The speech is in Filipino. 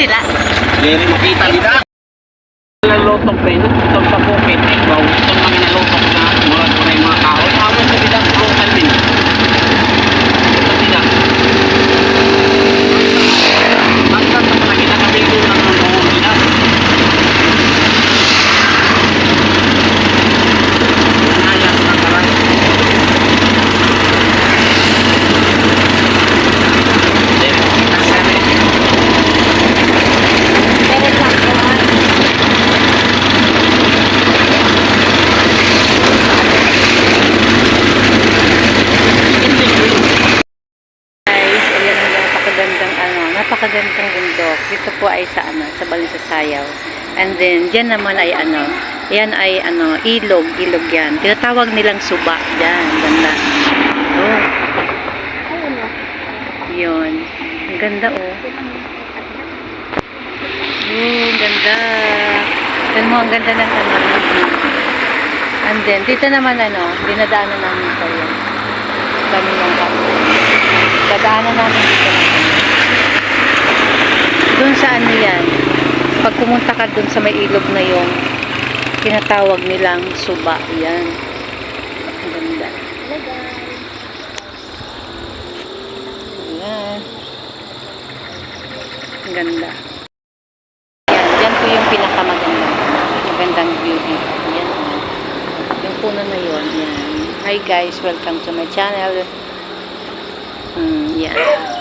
nila. Diri makita nila. Nalutok rin, itong sa bukit, ikaw, itong mga nalutok na murag ko na yung mga kahoy. Awan sa bilang local din. Sa bilang. Basta sa mga kinakabilo lang ng noon nila. Nayas na karay. Diri makita sa rin. Napakagandang bundok. Dito po ay sa Balisasayaw. And then diyan naman ay yan ay ilog yan. Tinatawag nilang suba diyan, ganda. Oh. Yun. Ang ganda oh. Ang ganda. Tignan mo, ang ganda ng And then dito naman dinadaanan namin ito yun. Kami ng kapo. Dadaanan namin dito doon sa yan, pag pumunta ka doon sa may ilog na yun, tinatawag nilang suba, yan. Ang ganda. Ayan. Ang ganda. Yan po yung magandang view dito. Yan. Yung puno na yun, yan. Hi guys, welcome to my channel. Yan.